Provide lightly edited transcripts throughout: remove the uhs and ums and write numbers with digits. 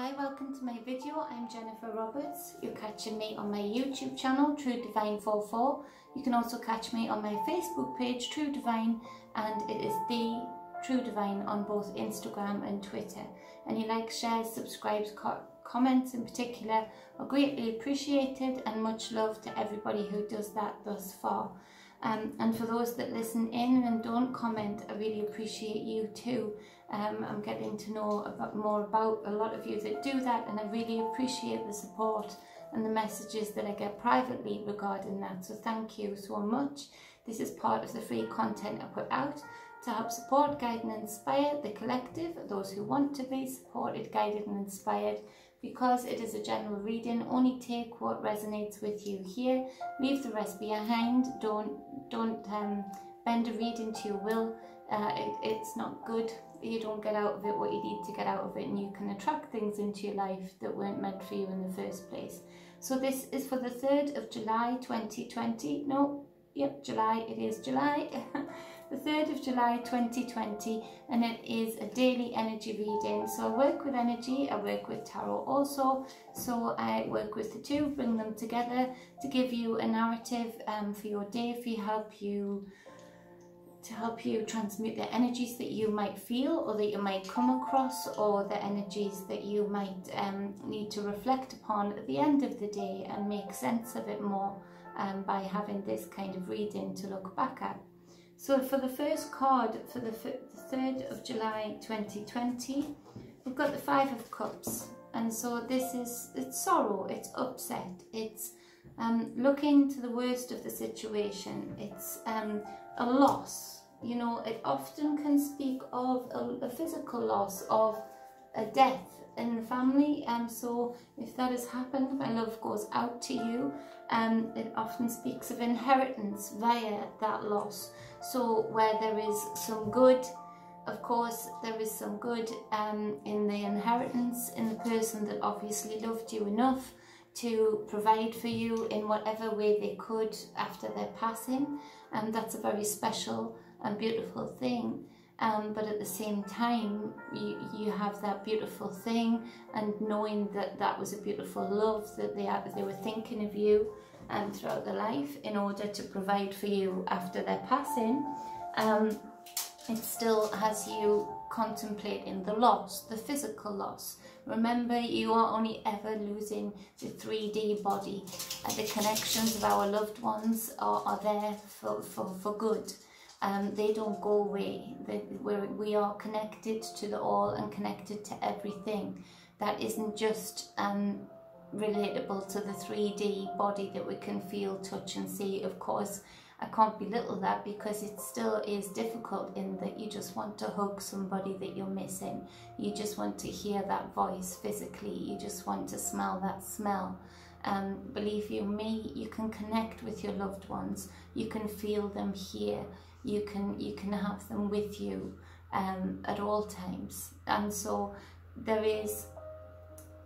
Hi, welcome to my video. I'm Jennifer Roberts. You're catching me on my YouTube channel, True Divine 44. You can also catch me on my Facebook page, True Divine, and it is the True Divine on both Instagram and Twitter. Any likes, shares, subscribes, comments in particular are greatly appreciated, and much love to everybody who does that thus far. And for those that listen in and don't comment, I really appreciate you too. I'm getting to know more about a lot of you that do that, and I really appreciate the support and the messages that I get privately regarding that. So thank you so much. This is part of the free content I put out to help support, guide and inspire the collective, those who want to be supported, guided and inspired. Because it is a general reading, only take what resonates with you here. Leave the rest behind. Don't bend a reading to your will. It's not good. You don't get out of it what you need to get out of it, and you can attract things into your life that weren't meant for you in the first place. So this is for the 3rd of July 2020. No, yep, July, it is July. The 3rd of July 2020, and it is a daily energy reading. So I work with energy, I work with tarot also, so I work with the two, bring them together to give you a narrative for your day, to help you transmute the energies that you might feel or that you might come across, or the energies that you might need to reflect upon at the end of the day and make sense of it more by having this kind of reading to look back at. So for the first card for the 3rd of July 2020, we've got the 5 of Cups. And so it's sorrow, it's upset, it's looking to the worst of the situation, it's a loss. You know, it often can speak of a physical loss, of a death in the family. So if that has happened, my love goes out to you. It often speaks of inheritance via that loss. So where there is some good, of course there is some good in the inheritance, in the person that obviously loved you enough to provide for you in whatever way they could after their passing. And that's a very special and beautiful thing. But at the same time, you have that beautiful thing, and knowing that that was a beautiful love, that they were thinking of you throughout their life in order to provide for you after their passing. It still has you contemplating the loss, the physical loss. Remember, you are only ever losing the 3D body. The connections of our loved ones are there for good. They don't go away. We are connected to the all and connected to everything. That isn't just relatable to the 3D body that we can feel, touch and see. Of course, I can't belittle that, because it still is difficult in that you just want to hug somebody that you're missing. You just want to hear that voice physically. You just want to smell that smell. Believe you me, you can connect with your loved ones. You can feel them here. You can have them with you at all times. And so there is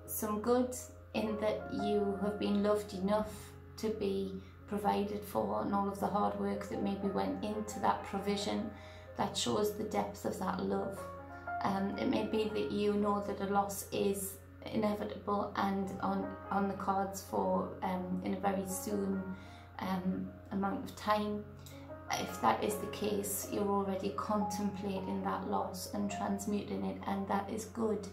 some good in that you have been loved enough to be provided for, and all of the hard work that maybe went into that provision, that shows the depth of that love. It may be that you know that a loss is inevitable and on the cards for in a very soon amount of time. If that is the case, you're already contemplating that loss and transmuting it, and that is good.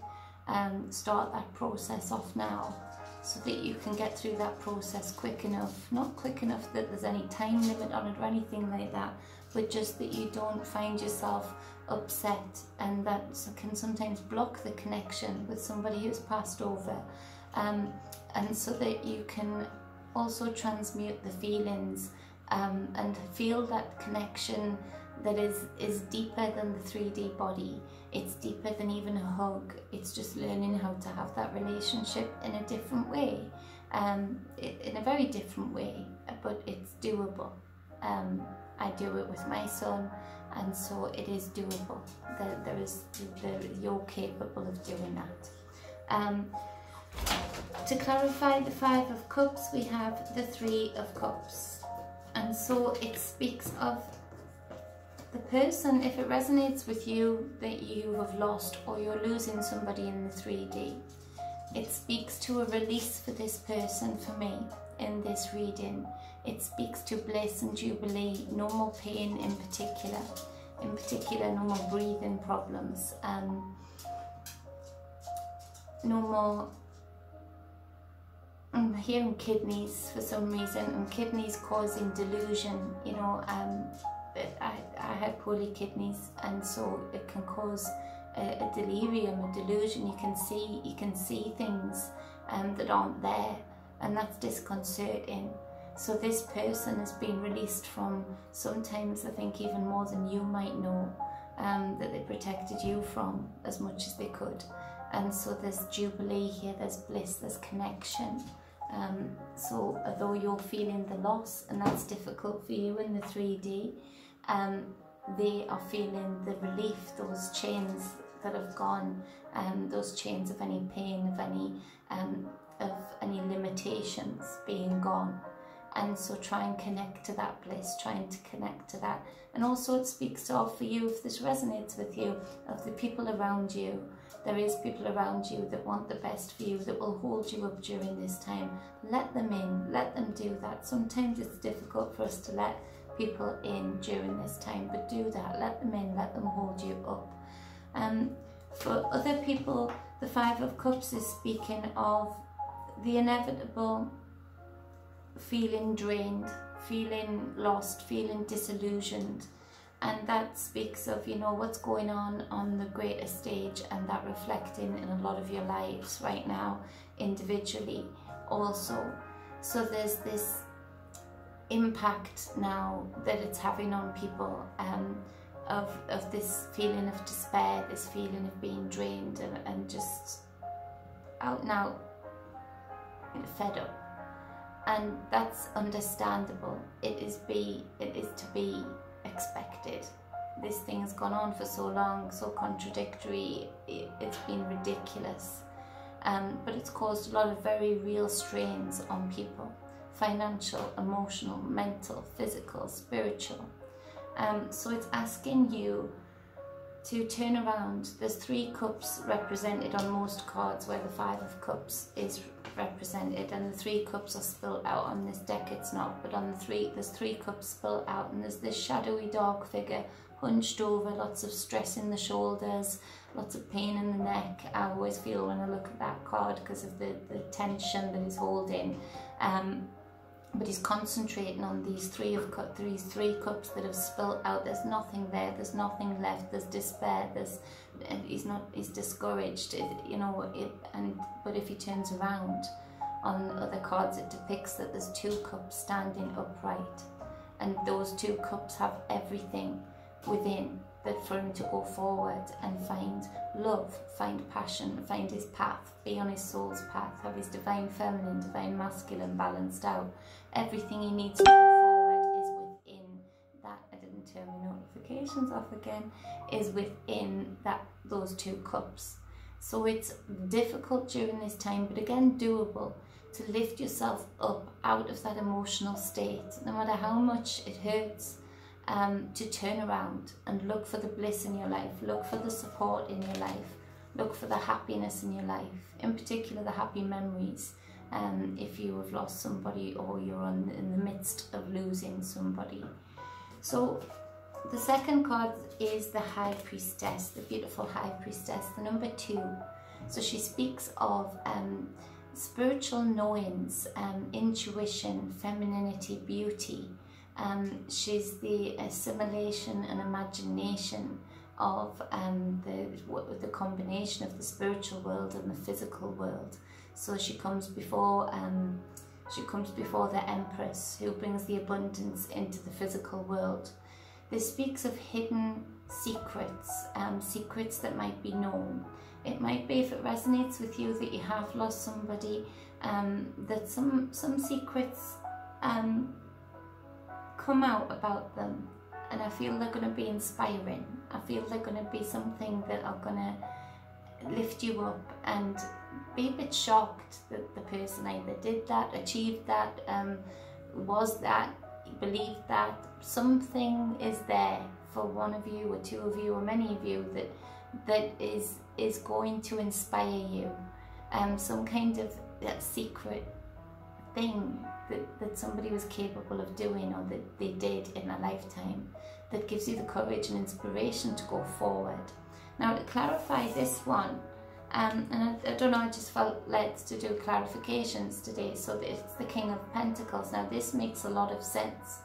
Start that process off now, so that you can get through that process quick enough. Not quick enough that there's any time limit on it or anything like that, but just that you don't find yourself upset, and that can sometimes block the connection with somebody who's passed over. And so that you can also transmute the feelings and feel that connection that is deeper than the 3D body. It's deeper than even a hug. It's just learning how to have that relationship in a different way, in a very different way, but it's doable. I do it with my son, and so it is doable. You're capable of doing that. To clarify the 5 of Cups, we have the 3 of Cups. And so it speaks of the person, if it resonates with you, that you have lost or you're losing somebody in the 3D. It speaks to a release for this person, for me, in this reading. It speaks to bliss and jubilee, no more pain in particular. In particular, no more breathing problems. No more, I'm hearing kidneys for some reason, and kidneys causing delusion. You know, I had poorly kidneys, and so it can cause a delirium, a delusion. You can see things that aren't there, and that's disconcerting. So this person has been released from, sometimes I think even more than you might know, that they protected you from as much as they could. And so there's jubilee here, there's bliss, there's connection. So although you're feeling the loss, and that's difficult for you in the 3D, they are feeling the relief, those chains that have gone, those chains of any pain, of any limitations being gone. And so try and connect to that bliss, trying to connect to that. And also it speaks of, for you, if this resonates with you, of the people around you. There is people around you that want the best for you, that will hold you up during this time. Let them in, let them do that. Sometimes it's difficult for us to let people in during this time, but do that, let them in, let them hold you up. For other people, the Five of Cups is speaking of the inevitable feeling drained, feeling lost, feeling disillusioned. And that speaks of, you know, what's going on the greater stage, and that reflecting in a lot of your lives right now, individually also. So there's this impact now that it's having on people, of this feeling of despair, this feeling of being drained and just out and out fed up. And that's understandable. It is to be expected. This thing has gone on for so long, so contradictory, it's been ridiculous. But it's caused a lot of very real strains on people. Financial, emotional, mental, physical, spiritual. So it's asking you to turn around. There's 3 cups represented on most cards, where the 5 of Cups is represented, and the 3 cups are spilled out. On this deck it's not, but on the 3, there's 3 cups spilled out, and there's this shadowy dark figure hunched over, lots of stress in the shoulders, lots of pain in the neck. I always feel when I look at that card, because of the tension that he's holding. But he's concentrating on these 3 cups that have spilled out. There's nothing there, there's nothing left, there's despair, he's discouraged, you know, but if he turns around on other cards, it depicts that there's 2 cups standing upright, and those 2 cups have everything within that for him to go forward and find love, find passion, find his path, be on his soul's path, have his divine feminine, divine masculine balanced out. Everything he needs to go forward is within that. I didn't turn my notifications off again. Is within those 2 cups. So it's difficult during this time, but again doable, to lift yourself up out of that emotional state, no matter how much it hurts. To turn around and look for the bliss in your life, look for the support in your life, look for the happiness in your life, in particular the happy memories, if you have lost somebody or you're in the midst of losing somebody. So the second card is the High Priestess, the beautiful High Priestess, the number 2. So she speaks of spiritual knowings, intuition, femininity, beauty. She's the assimilation and imagination of the combination of the spiritual world and the physical world. So she comes before the Empress, who brings the abundance into the physical world. This speaks of hidden secrets, secrets that might be known. It might be, if it resonates with you, that you have lost somebody, that some secrets come out about them, and I feel they're going to be inspiring. I feel they're going to be something that are going to lift you up, and be a bit shocked that the person either did that, achieved that, was that, believed that. Something is there for one of you or 2 of you or many of you that is going to inspire you. some kind of secret thing that somebody was capable of doing, or that they did in a lifetime, that gives you the courage and inspiration to go forward. Now, to clarify this one, and I don't know, I just felt led to do clarifications today. So that it's the King of Pentacles. Now, this makes a lot of sense,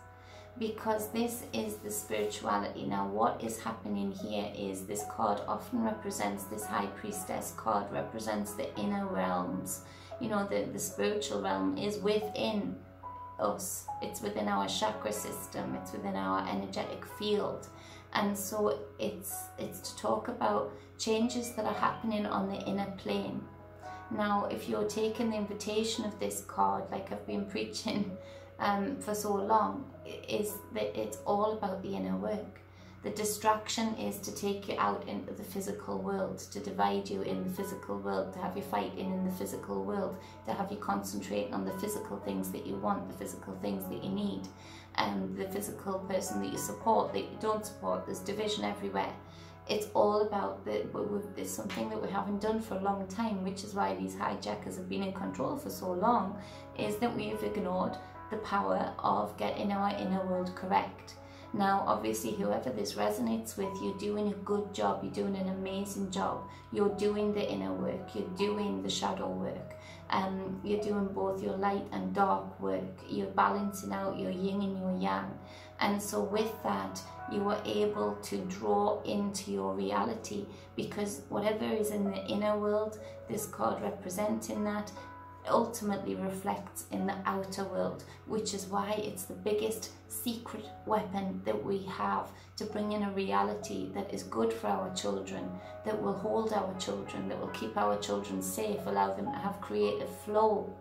because this is the spirituality. Now, what is happening here is this card often represents, this High Priestess card represents the inner realms. You know, the spiritual realm is within us. It's within our chakra system. It's within our energetic field. And so it's to talk about changes that are happening on the inner plane. Now, if you're taking the invitation of this card, like I've been preaching for so long, is that it's all about the inner work. The distraction is to take you out into the physical world, to divide you in the physical world, to have you fighting in the physical world, to have you concentrating on the physical things that you want, the physical things that you need, the physical person that you support, that you don't support. There's division everywhere. It's all about, there's something that we haven't done for a long time, which is why these hijackers have been in control for so long, is that we've ignored the power of getting our inner world correct. Now, obviously, whoever this resonates with, you're doing a good job, you're doing an amazing job, you're doing the inner work, you're doing the shadow work, you're doing both your light and dark work, you're balancing out your yin and your yang. And so with that, you are able to draw into your reality, because whatever is in the inner world, this card representing that, ultimately reflects in the outer world, which is why it's the biggest secret weapon that we have to bring in a reality that is good for our children, that will hold our children, that will keep our children safe, allow them to have creative flow.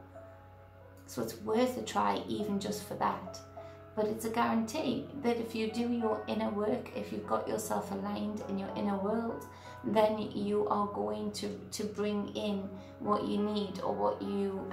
So it's worth a try, even just for that. But it's a guarantee that if you do your inner work, if you've got yourself aligned in your inner world, then you are going to bring in what you need, or what you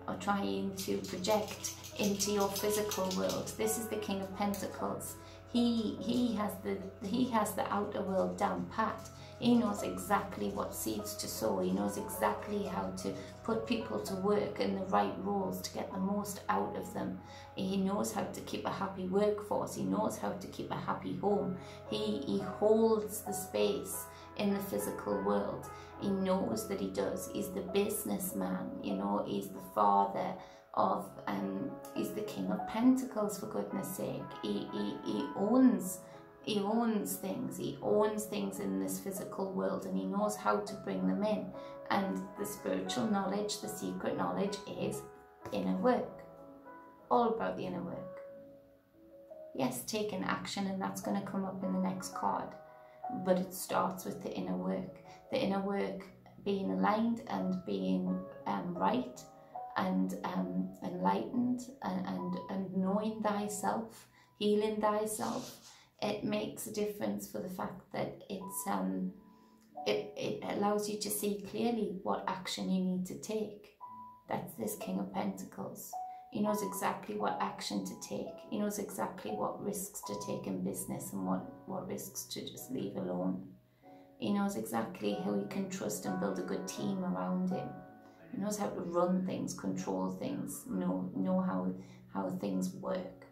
are trying to project into your physical world. This is the King of Pentacles. He has the outer world down pat. He knows exactly what seeds to sow. He knows exactly how to put people to work in the right roles to get the most out of them. He knows how to keep a happy workforce. He knows how to keep a happy home. He holds the space in the physical world. He knows that he does. He's the businessman, you know, he's the father of, he's the King of Pentacles, for goodness sake. He owns things. He owns things in this physical world, and he knows how to bring them in. And the spiritual knowledge, the secret knowledge, is inner work. All about the inner work. Yes, taking action, and that's going to come up in the next card. But it starts with the inner work. The inner work being aligned and being right and enlightened and knowing thyself, healing thyself. It makes a difference for the fact that it allows you to see clearly what action you need to take. That's this King of Pentacles. He knows exactly what action to take. He knows exactly what risks to take in business and what risks to just leave alone. He knows exactly who he can trust and build a good team around him. He knows how to run things, control things, know how things work.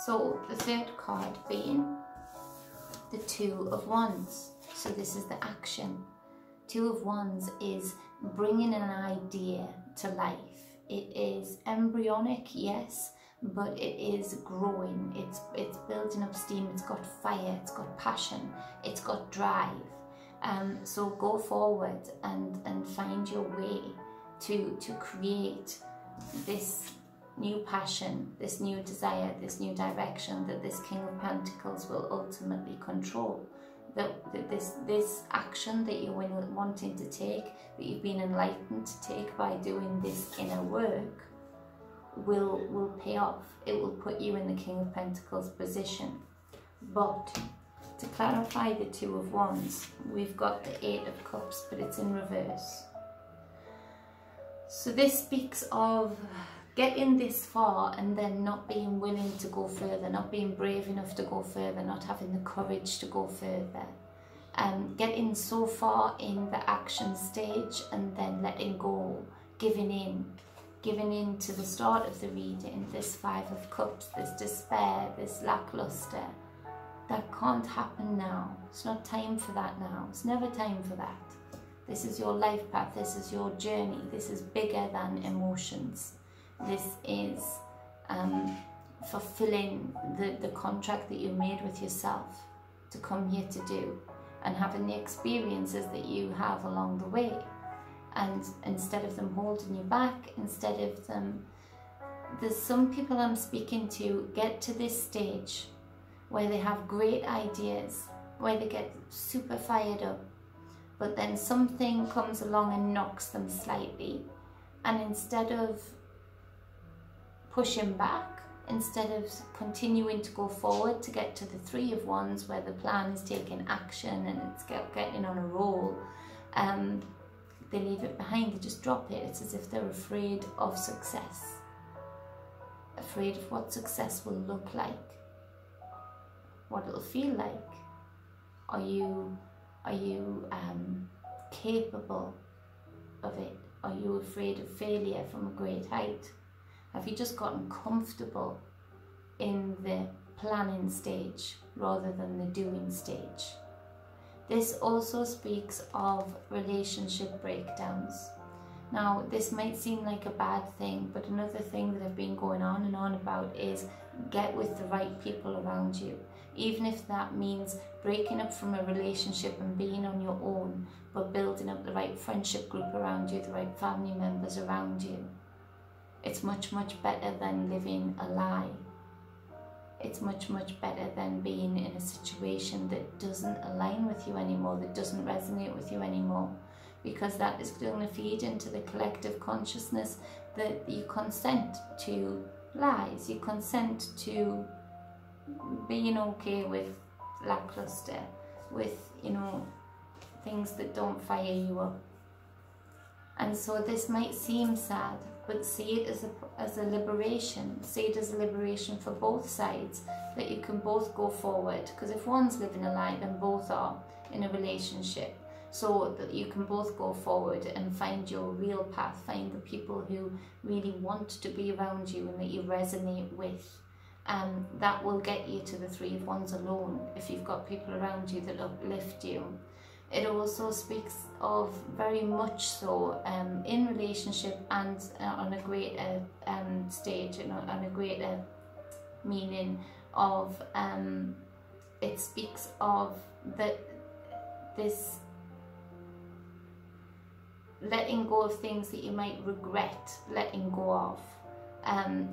So the third card being the Two of Wands. So this is the action. Two of Wands is bringing an idea to life. It is embryonic, yes, but it is growing. It's building up steam. It's got fire. It's got passion. It's got drive. So go forward and find your way to create this new passion, this new desire, this new direction that this King of Pentacles will ultimately control. That this action that you're wanting to take, that you've been enlightened to take by doing this inner work, will pay off. It will put you in the King of Pentacles position. But to clarify the Two of Wands, we've got the Eight of Cups, but it's in reverse. So this speaks of getting this far and then not being willing to go further, not being brave enough to go further, not having the courage to go further. getting so far in the action stage and then letting go, giving in to the start of the reading, this Five of Cups, this despair, this lackluster. That can't happen now. It's not time for that now. It's never time for that. This is your life path. This is your journey. This is bigger than emotions. This is fulfilling the contract that you made with yourself to come here to do, and having the experiences that you have along the way. And instead of them holding you back, instead of them, there's some people I'm speaking to get to this stage where they have great ideas, where they get super fired up, but then something comes along and knocks them slightly, and instead of pushing back, instead of continuing to go forward to get to the Three of Wands, where the plan is taking action and it's getting on a roll, they leave it behind. They just drop it. It's as if they're afraid of success, afraid of what success will look like, what it'll feel like. Are you capable of it? Are you afraid of failure from a great height? Have you just gotten comfortable in the planning stage rather than the doing stage? This also speaks of relationship breakdowns. Now, this might seem like a bad thing, but another thing that I've been going on and on about is get with the right people around you. Even if that means breaking up from a relationship and being on your own, but building up the right friendship group around you, the right family members around you. It's much, much better than living a lie. It's much, much better than being in a situation that doesn't align with you anymore, that doesn't resonate with you anymore, because that is going to feed into the collective consciousness that you consent to lies, you consent to being okay with lackluster, with, you know, things that don't fire you up. And so this might seem sad, but see it as a liberation. See it as a liberation for both sides, that you can both go forward. Because if one's living a lie, then both are in a relationship. So that you can both go forward and find your real path, find the people who really want to be around you and that you resonate with. That will get you to the Three of Wands alone, if you've got people around you that uplift you. It also speaks of very much so in relationship and on a greater stage, and on a greater meaning of, it speaks of this letting go of things that you might regret letting go of,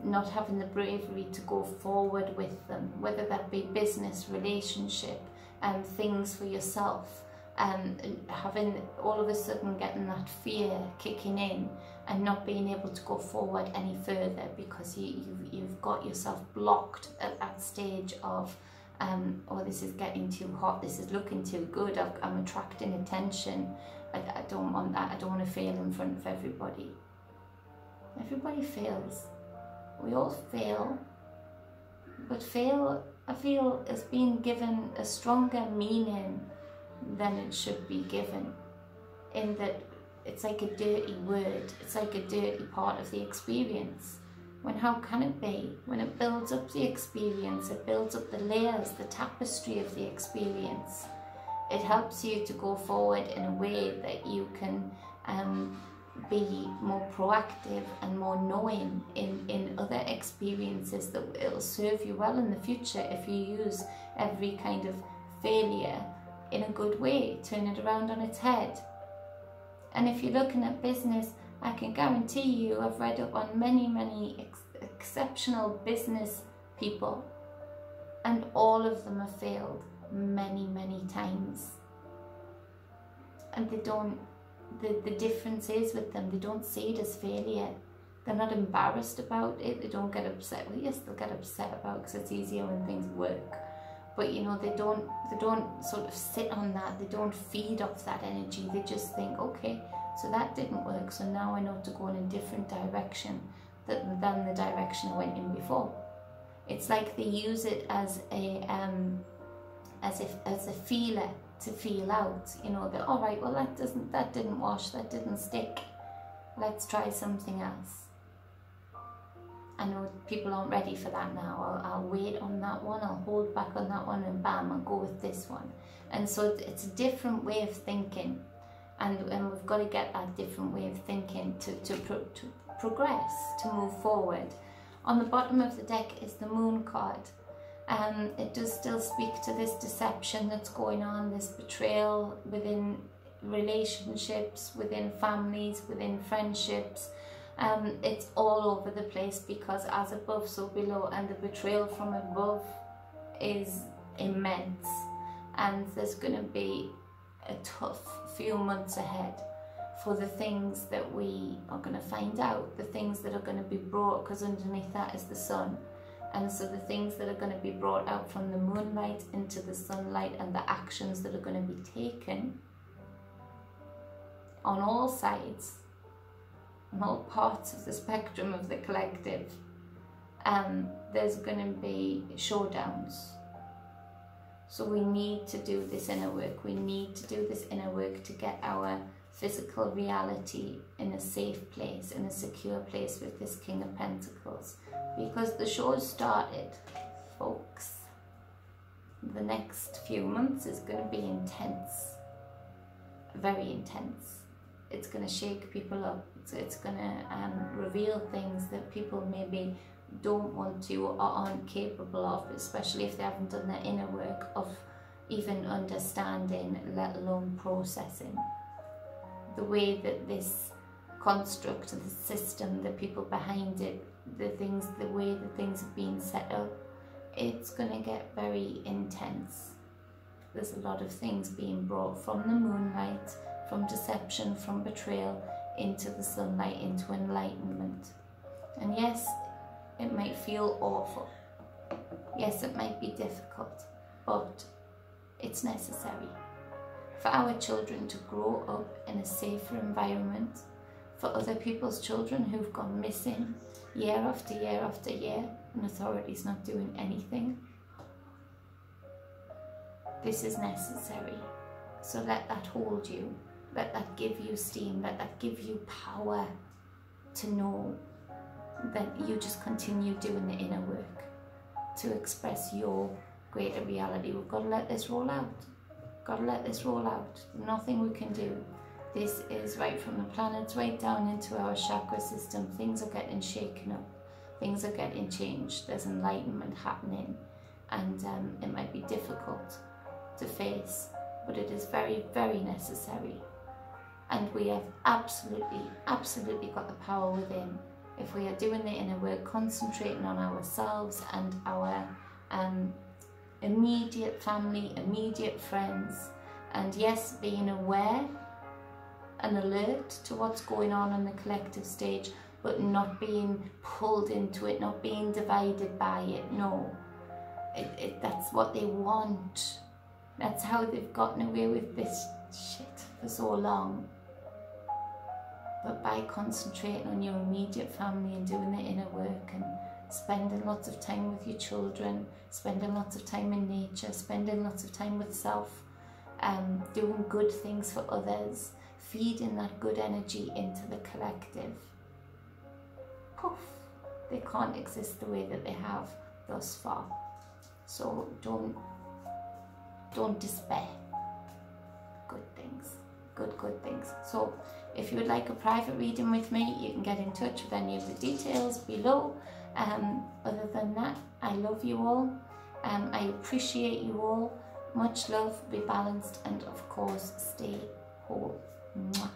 not having the bravery to go forward with them, whether that be business, relationship, things for yourself. Having all of a sudden getting that fear kicking in and not being able to go forward any further because you've got yourself blocked at that stage of oh, this is getting too hot, this is looking too good, I'm attracting attention, I don't want that, I don't want to fail in front of everybody. Everybody fails, we all fail, but fail, I feel, is being given a stronger meaning than it should be given, in that it's like a dirty word, it's like a dirty part of the experience, when how can it be? When it builds up the experience, it builds up the layers, the tapestry of the experience. It helps you to go forward in a way that you can be more proactive and more knowing in other experiences, that it'll serve you well in the future if you use every kind of failure in a good way, turn it around on its head. And if you're looking at business, I can guarantee you, I've read up on many exceptional business people, and all of them have failed many times. And they don't, the difference is with them, they don't see it as failure. They're not embarrassed about it, they don't get upset. Well, yes, they'll get upset about it because it's easier when things work. But you know, they don't sort of sit on that, they don't feed off that energy, they just think, okay, so that didn't work, so now I know to go in a different direction than the direction I went in before. It's like they use it as a feeler to feel out, you know, that, all right, well, that didn't wash, that didn't stick, let's try something else. I know people aren't ready for that now. I'll wait on that one, I'll hold back on that one, and bam, I'll go with this one. And so it's a different way of thinking, and we've got to get that different way of thinking to progress, to move forward. On the bottom of the deck is the Moon card. It does still speak to this deception that's going on, this betrayal within relationships, within families, within friendships. It's all over the place, because as above, so below, and the betrayal from above is immense, and there's going to be a tough few months ahead for the things that we are going to find out, the things that are going to be brought, because underneath that is the sun. And so the things that are going to be brought out from the moonlight into the sunlight, and the actions that are going to be taken on all sides, on all parts of the spectrum of the collective, there's going to be showdowns. So we need to do this inner work. We need to do this inner work to get our physical reality in a safe place, in a secure place with this King of Pentacles. Because the show's started, folks. The next few months is going to be intense. Very intense. It's going to shake people up. It's going to reveal things that people maybe don't want to or aren't capable of, especially if they haven't done their inner work of even understanding, let alone processing. The way that this construct, the system, the people behind it, the way that things have been set up, it's going to get very intense. There's a lot of things being brought from the moonlight, from deception, from betrayal, into the sunlight, into enlightenment. And yes, it might feel awful. Yes, it might be difficult, but it's necessary for our children to grow up in a safer environment, for other people's children who've gone missing year after year after year, and authorities not doing anything. This is necessary. So let that hold you. Let that give you steam. Let that give you power to know that you just continue doing the inner work to express your greater reality. We've got to let this roll out. Got to let this roll out. Nothing we can do. This is right from the planets right down into our chakra system. Things are getting shaken up. Things are getting changed. There's enlightenment happening, and it might be difficult to face, but it is very, very necessary. And we have absolutely, absolutely got the power within. If we are doing the inner work, concentrating on ourselves and our immediate family, immediate friends, and yes, being aware and alert to what's going on in the collective stage, but not being pulled into it, not being divided by it. No, that's what they want. That's how they've gotten away with this shit for so long. But by concentrating on your immediate family and doing the inner work and spending lots of time with your children, spending lots of time in nature, spending lots of time with self, doing good things for others, feeding that good energy into the collective, poof, they can't exist the way that they have thus far. So don't despair. Good things. Good things. So if you would like a private reading with me, you can get in touch with any of the details below. Other than that, I love you all. I appreciate you all. Much love, be balanced, and of course, stay whole. Mwah.